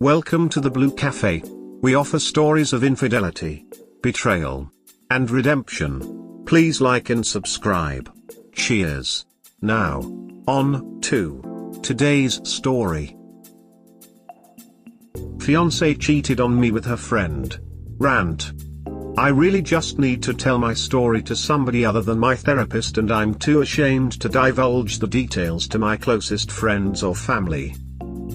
Welcome to the Blue Cafe. We offer stories of infidelity, betrayal, and redemption. Please like and subscribe. Cheers. Now, on to today's story. Fiance cheated on me with her friend. Rant. I really just need to tell my story to somebody other than my therapist, and I'm too ashamed to divulge the details to my closest friends or family.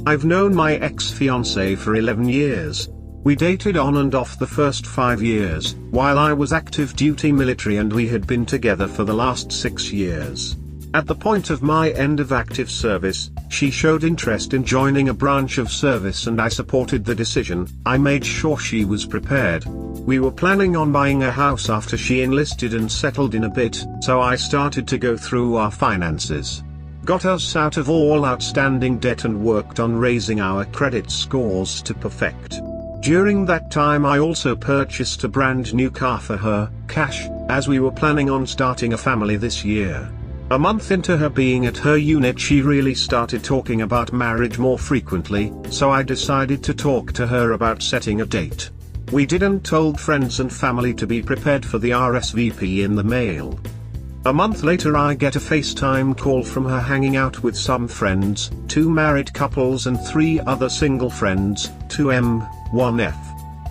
I've known my ex-fiancé for 11 years. We dated on and off the first 5 years, while I was active duty military, and we had been together for the last 6 years. At the point of my end of active service, she showed interest in joining a branch of service, and I supported the decision. I made sure she was prepared. We were planning on buying a house after she enlisted and settled in a bit, so I started to go through our finances. Got us out of all outstanding debt and worked on raising our credit scores to perfect. During that time I also purchased a brand new car for her, cash, as we were planning on starting a family this year. A month into her being at her unit, she really started talking about marriage more frequently, so I decided to talk to her about setting a date. We didn't told friends and family to be prepared for the RSVP in the mail. A month later I get a FaceTime call from her hanging out with some friends, 2 married couples and 3 other single friends, 2M, 1F.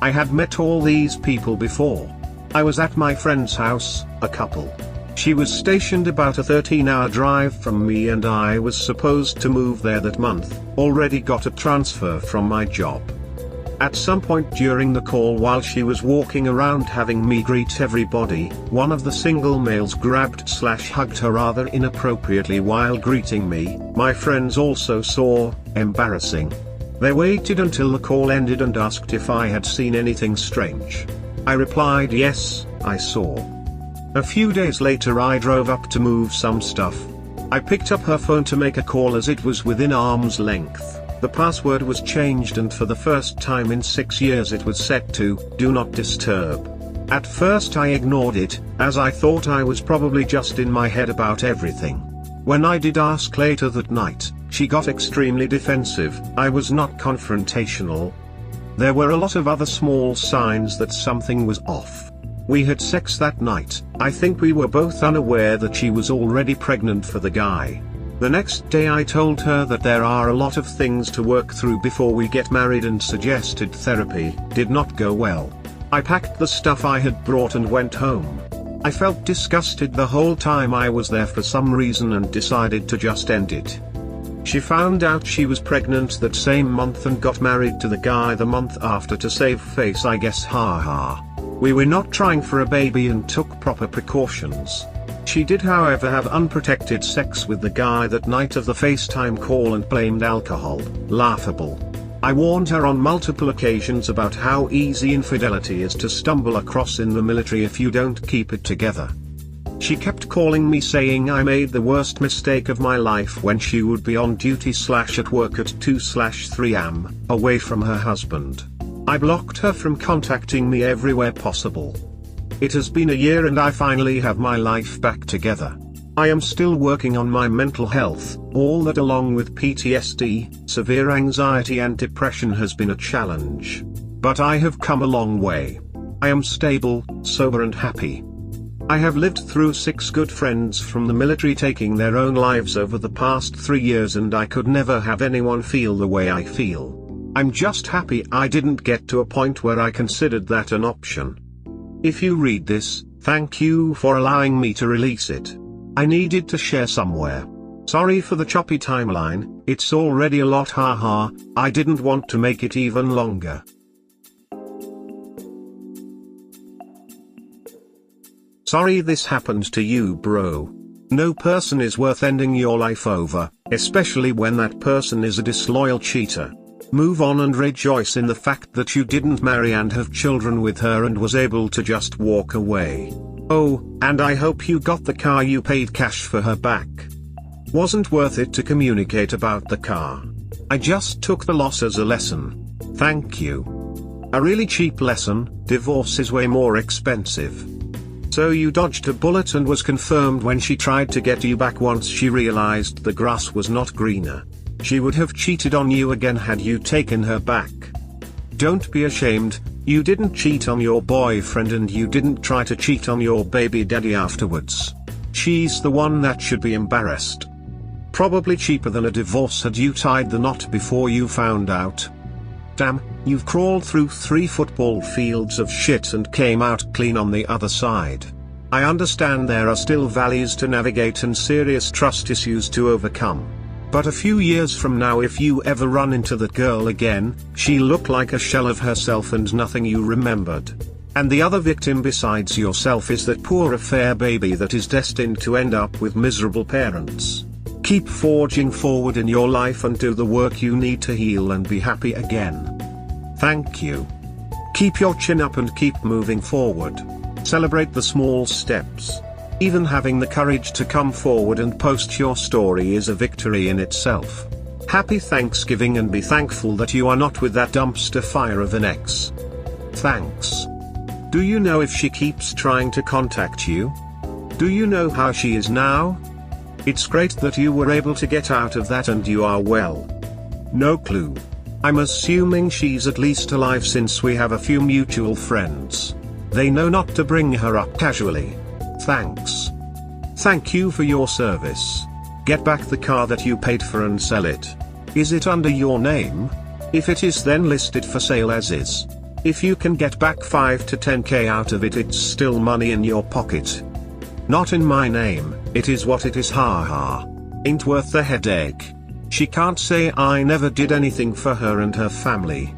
I had met all these people before. I was at my friend's house, a couple. She was stationed about a 13-hour drive from me, and I was supposed to move there that month, already got a transfer from my job. At some point during the call, while she was walking around having me greet everybody, one of the single males grabbed/hugged her rather inappropriately while greeting me. My friends also saw. Embarrassing. They waited until the call ended and asked if I had seen anything strange. I replied yes, I saw. A few days later I drove up to move some stuff. I picked up her phone to make a call as it was within arm's length. The password was changed, and for the first time in 6 years it was set to Do Not Disturb. At first I ignored it, as I thought I was probably just in my head about everything. When I did ask later that night, she got extremely defensive. I was not confrontational. There were a lot of other small signs that something was off. We had sex that night. I think we were both unaware that she was already pregnant for the guy. The next day I told her that there are a lot of things to work through before we get married and suggested therapy. Did not go well. I packed the stuff I had brought and went home. I felt disgusted the whole time I was there for some reason and decided to just end it. She found out she was pregnant that same month and got married to the guy the month after to save face, I guess, haha. We were not trying for a baby and took proper precautions. She did, however, have unprotected sex with the guy that night of the FaceTime call and blamed alcohol. Laughable. I warned her on multiple occasions about how easy infidelity is to stumble across in the military if you don't keep it together. She kept calling me saying I made the worst mistake of my life when she would be on duty/at work at 2/3 am, away from her husband. I blocked her from contacting me everywhere possible. It has been a year and I finally have my life back together. I am still working on my mental health. All that, along with PTSD, severe anxiety and depression, has been a challenge. But I have come a long way. I am stable, sober and happy. I have lived through 6 good friends from the military taking their own lives over the past 3 years, and I could never have anyone feel the way I feel. I'm just happy I didn't get to a point where I considered that an option. If you read this, thank you for allowing me to release it. I needed to share somewhere. Sorry for the choppy timeline, it's already a lot, haha. I didn't want to make it even longer. Sorry this happened to you, bro. No person is worth ending your life over, especially when that person is a disloyal cheater. Move on and rejoice in the fact that you didn't marry and have children with her and was able to just walk away. Oh, and I hope you got the car you paid cash for her back. Wasn't worth it to communicate about the car. I just took the loss as a lesson. Thank you. A really cheap lesson. Divorce is way more expensive. So you dodged a bullet and was confirmed when she tried to get you back once she realized the grass was not greener. She would have cheated on you again had you taken her back. Don't be ashamed, you didn't cheat on your boyfriend and you didn't try to cheat on your baby daddy afterwards. She's the one that should be embarrassed. Probably cheaper than a divorce had you tied the knot before you found out. Damn, you've crawled through 3 football fields of shit and came out clean on the other side. I understand there are still valleys to navigate and serious trust issues to overcome. But a few years from now, if you ever run into that girl again, she'll look like a shell of herself and nothing you remembered. And the other victim besides yourself is that poor affair baby that is destined to end up with miserable parents. Keep forging forward in your life and do the work you need to heal and be happy again. Thank you. Keep your chin up and keep moving forward. Celebrate the small steps. Even having the courage to come forward and post your story is a victory in itself. Happy Thanksgiving and be thankful that you are not with that dumpster fire of an ex. Thanks. Do you know if she keeps trying to contact you? Do you know how she is now? It's great that you were able to get out of that and you are well. No clue. I'm assuming she's at least alive since we have a few mutual friends. They know not to bring her up casually. Thanks. Thank you for your service. Get back the car that you paid for and sell it. Is it under your name? If it is, then list it for sale as is. If you can get back 5 to 10k out of it, it's still money in your pocket. Not in my name, it is what it is, haha. Ain't worth the headache. She can't say I never did anything for her and her family.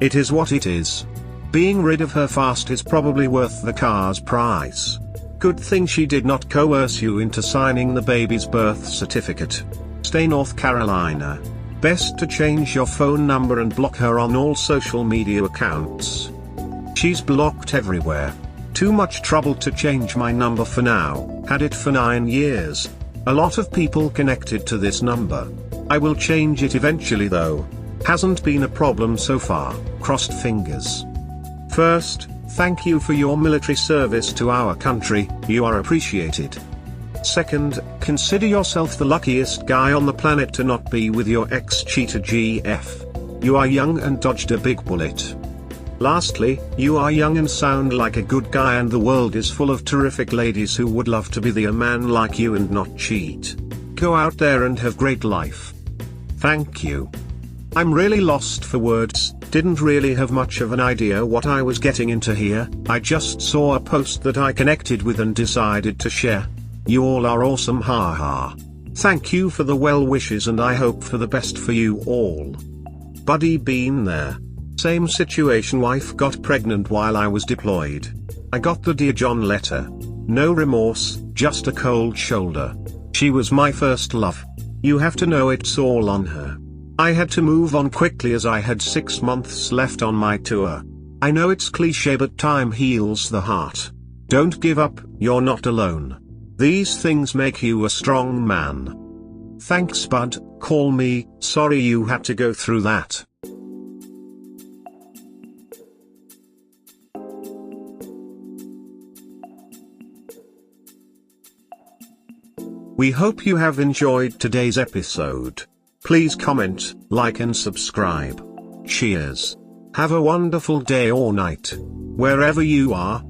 It is what it is. Being rid of her fast is probably worth the car's price. Good thing she did not coerce you into signing the baby's birth certificate. Stay North Carolina. Best to change your phone number and block her on all social media accounts. She's blocked everywhere. Too much trouble to change my number for now, had it for 9 years. A lot of people connected to this number. I will change it eventually though. Hasn't been a problem so far, crossed fingers. First, thank you for your military service to our country, you are appreciated. Second, consider yourself the luckiest guy on the planet to not be with your ex-cheater GF. You are young and dodged a big bullet. Lastly, you are young and sound like a good guy, and the world is full of terrific ladies who would love to be a man like you and not cheat. Go out there and have great life. Thank you. I'm really lost for words. Didn't really have much of an idea what I was getting into here. I just saw a post that I connected with and decided to share. You all are awesome, haha. Thank you for the well wishes and I hope for the best for you all. Buddy, been there. Same situation, wife got pregnant while I was deployed. I got the Dear John letter. No remorse, just a cold shoulder. She was my first love. You have to know it's all on her. I had to move on quickly as I had 6 months left on my tour. I know it's cliche but time heals the heart. Don't give up, you're not alone. These things make you a strong man. Thanks bud, call me, sorry you had to go through that. We hope you have enjoyed today's episode. Please comment, like and subscribe. Cheers. Have a wonderful day or night. Wherever you are.